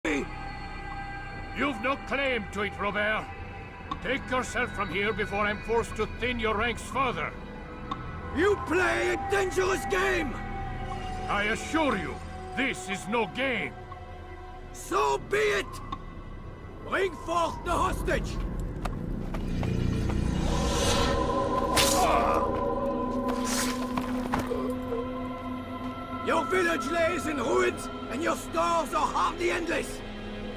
You've no claim to it, Robert. Take yourself from here before I'm forced to thin your ranks further. You play a dangerous game! I assure you, this is no game. So be it! Bring forth the hostage! Your village lays in ruins, and your stores are hardly endless.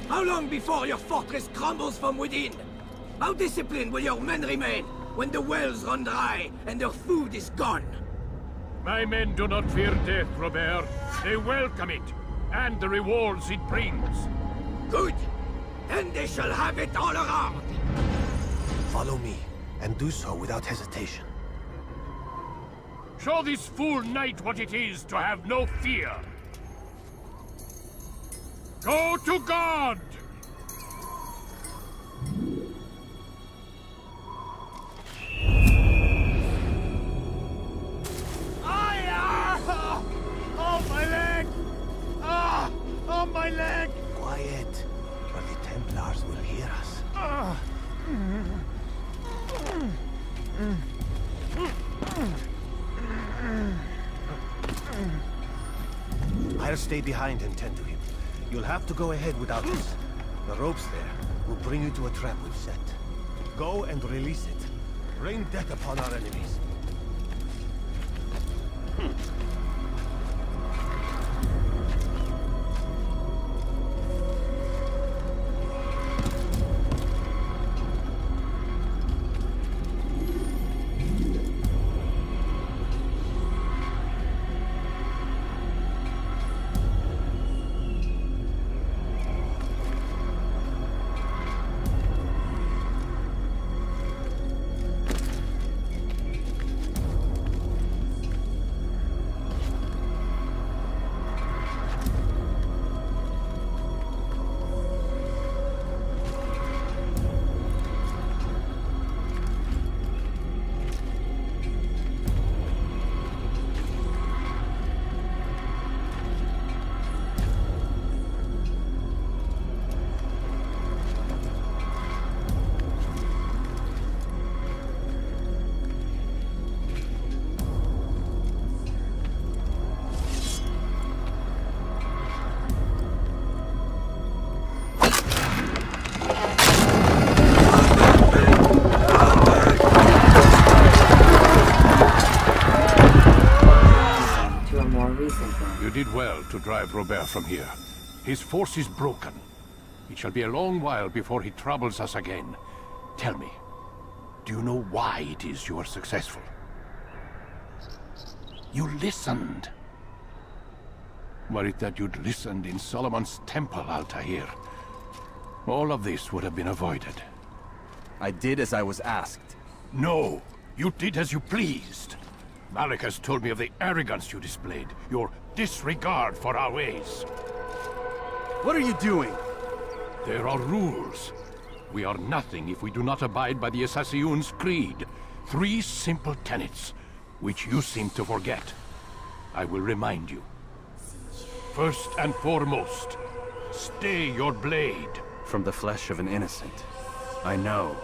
How long before your fortress crumbles from within? How disciplined will your men remain when the wells run dry and their food is gone? My men do not fear death, Robert. They welcome it, and the rewards it brings. Good! Then they shall have it all around! Follow me, and do so without hesitation. Show this fool knight what it is to have no fear. Go to God! Oh, my leg! Oh, my leg! Quiet, or the Templars will hear us. I'll stay behind and tend to him. You'll have to go ahead without us. The ropes there will bring you to a trap we've set. Go and release it. Rain death upon our enemies. You did well to drive Robert from here. His force is broken. It shall be a long while before he troubles us again. Tell me, do you know why it is you are successful? You listened. Were it that you'd listened in Solomon's temple, Altair, all of this would have been avoided. I did as I was asked. No, you did as you pleased. Malik has told me of the arrogance you displayed, your disregard for our ways. What are you doing? There are rules. We are nothing if we do not abide by the Assassin's Creed. 3 simple tenets, which you seem to forget. I will remind you. First and foremost, stay your blade. From the flesh of an innocent. I know.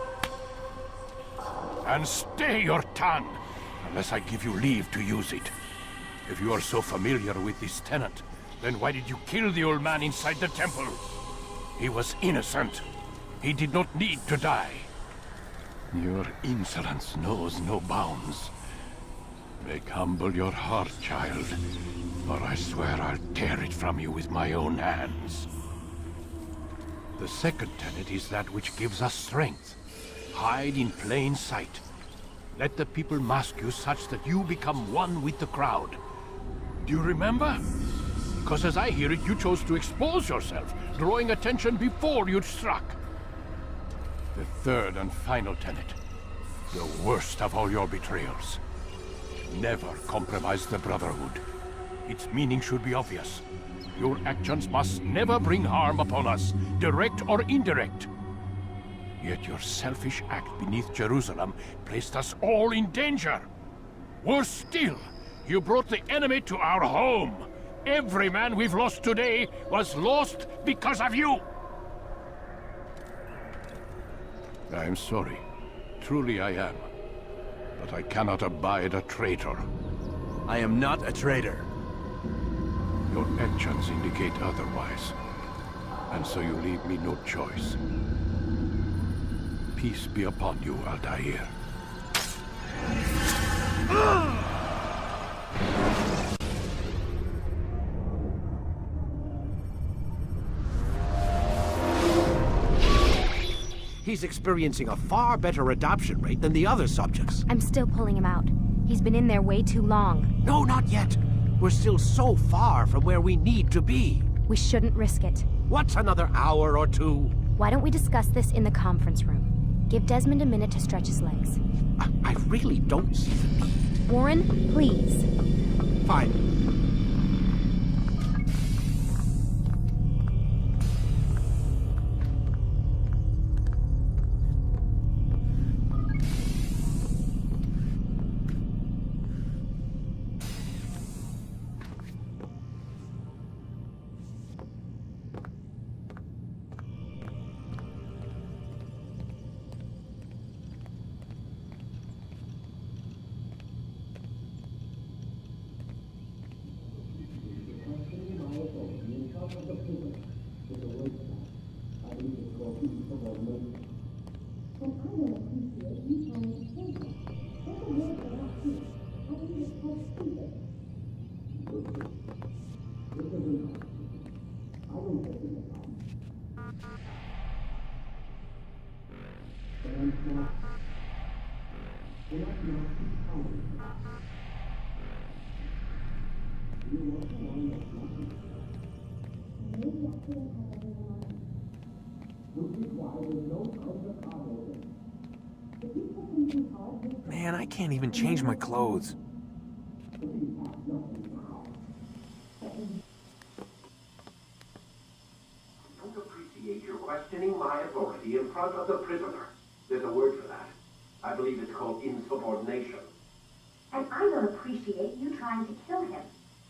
And stay your tongue, unless I give you leave to use it. If you are so familiar with this tenet, then why did you kill the old man inside the temple? He was innocent. He did not need to die. Your insolence knows no bounds. Make humble your heart, child, or I swear I'll tear it from you with my own hands. The second tenet is that which gives us strength. Hide in plain sight. Let the people mask you such that you become one with the crowd. Do you remember? Because as I hear it, you chose to expose yourself, drawing attention before you'd struck. The third and final tenet. The worst of all your betrayals. Never compromise the Brotherhood. Its meaning should be obvious. Your actions must never bring harm upon us, direct or indirect. Yet your selfish act beneath Jerusalem placed us all in danger. Worse still, you brought the enemy to our home, Every man we've lost today was lost because of you! I'm sorry. Truly I am. But I cannot abide a traitor. I am not a traitor. Your actions indicate otherwise. And so you leave me no choice. Peace be upon you, Altair. He's experiencing a far better adoption rate than the other subjects. I'm still pulling him out. He's been in there way too long. No, not yet. We're still so far from where we need to be. We shouldn't risk it. What's another hour or two? Why don't we discuss this in the conference room? Give Desmond a minute to stretch his legs. I really don't see the need. Warren, please. Fine. Man, I can't even change my clothes. I don't appreciate your questioning my authority in front of the prisoner. There's a word for that. I believe it's called insubordination. And I don't appreciate you trying to kill him.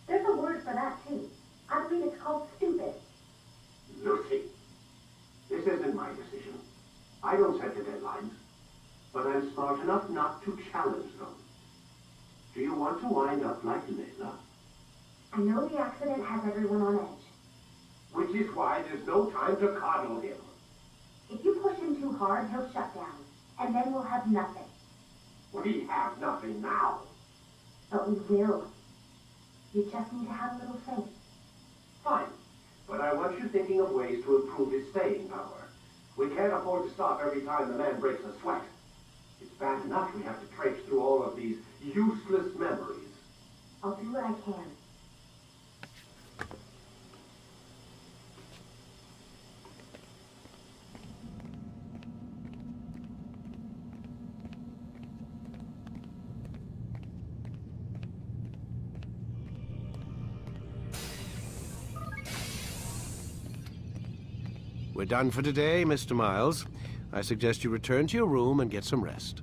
There's a word for that, too. I believe it's called stupid. Lucy, this isn't my decision. I don't set the deadlines. But I'm smart enough not to challenge them. Do you want to wind up like Layla? I know the accident has everyone on edge. Which is why there's no time to coddle him. If you push him too hard, he'll shut down. And then we'll have nothing. We have nothing now. But we will. You just need to have a little faith. Fine. But I want you thinking of ways to improve his staying power. We can't afford to stop every time the man breaks a sweat. It's bad enough we have to traipse through all of these useless memories. I'll do what I can. We're done for today, Mr. Miles. I suggest you return to your room and get some rest.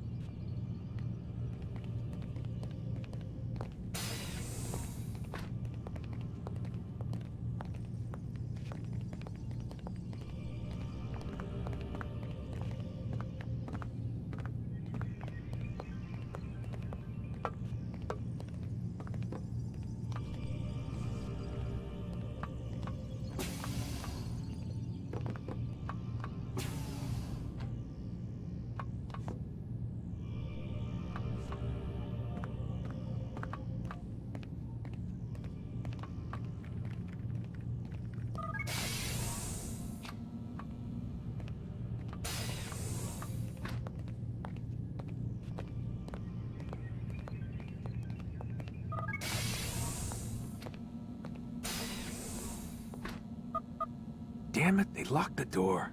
Damn it, they locked the door.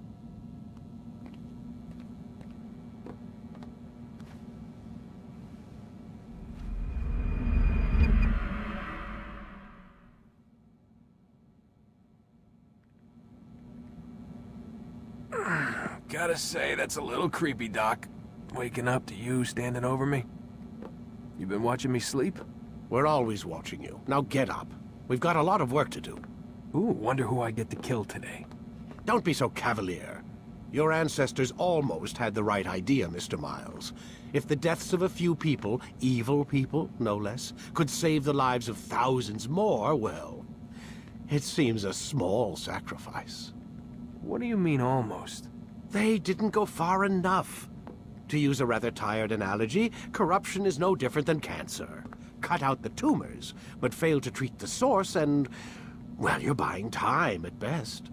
Gotta say, that's a little creepy, Doc. Waking up to you standing over me. You been watching me sleep? We're always watching you. Now get up. We've got a lot of work to do. Ooh, wonder who I get to kill today. Don't be so cavalier. Your ancestors almost had the right idea, Mr. Miles. If the deaths of a few people, evil people, no less, could save the lives of thousands more, well, it seems a small sacrifice. What do you mean, almost? They didn't go far enough. To use a rather tired analogy, corruption is no different than cancer. Cut out the tumors, but fail to treat the source and, well, you're buying time at best.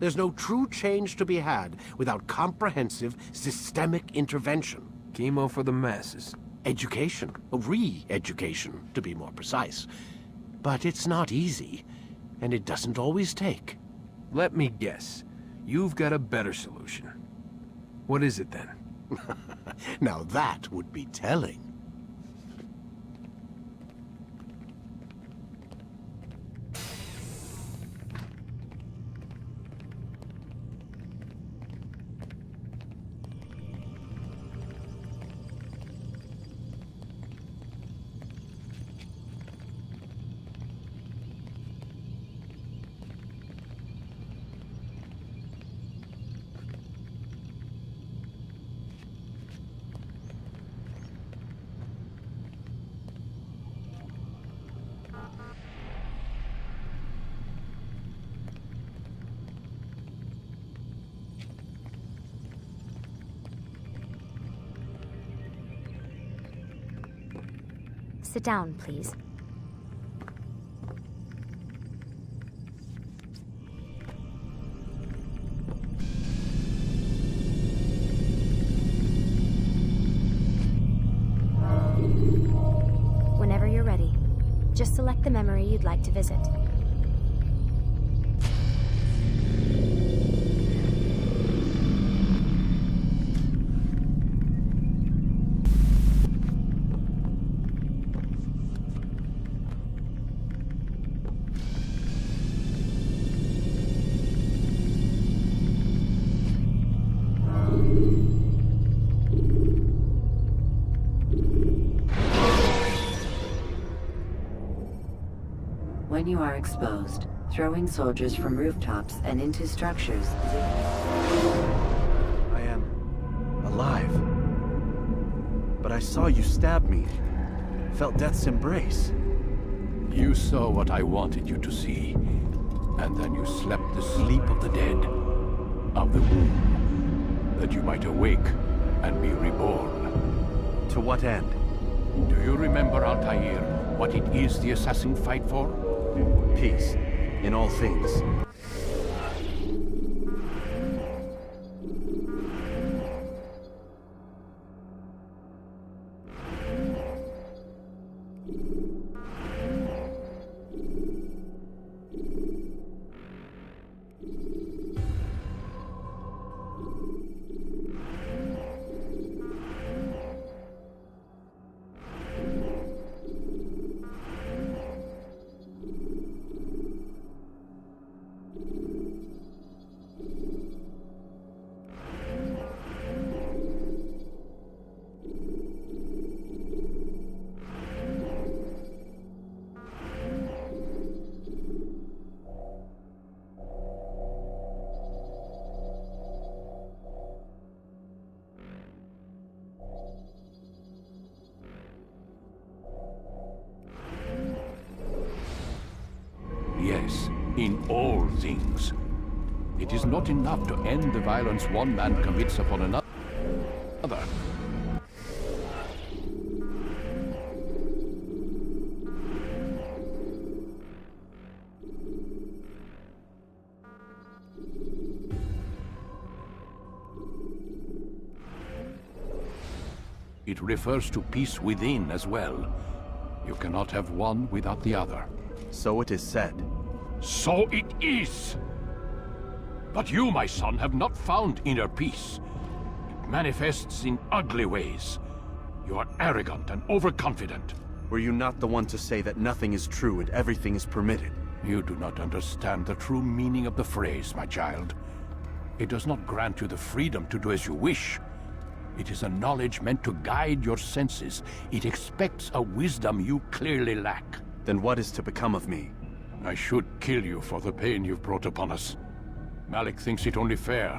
There's no true change to be had without comprehensive, systemic intervention. Chemo for the masses. Education, re-education, to be more precise. But it's not easy, and it doesn't always take. Let me guess. You've got a better solution. What is it then? Now that would be telling. Sit down, please. Whenever you're ready, just select the memory you'd like to visit. When you are exposed, throwing soldiers from rooftops and into structures. I am alive. But I saw you stab me. Felt death's embrace. You saw what I wanted you to see, and then you slept the sleep of the dead, of the womb, that you might awake and be reborn. To what end? Do you remember, Altair, what it is the assassin fight for? Peace, in all things. Yes, in all things. It is not enough to end the violence one man commits upon another. It refers to peace within as well. You cannot have one without the other. So it is said. So it is! But you, my son, have not found inner peace. It manifests in ugly ways. You are arrogant and overconfident. Were you not the one to say that nothing is true and everything is permitted? You do not understand the true meaning of the phrase, my child. It does not grant you the freedom to do as you wish. It is a knowledge meant to guide your senses. It expects a wisdom you clearly lack. Then what is to become of me? I should kill you for the pain you've brought upon us. Malik thinks it only fair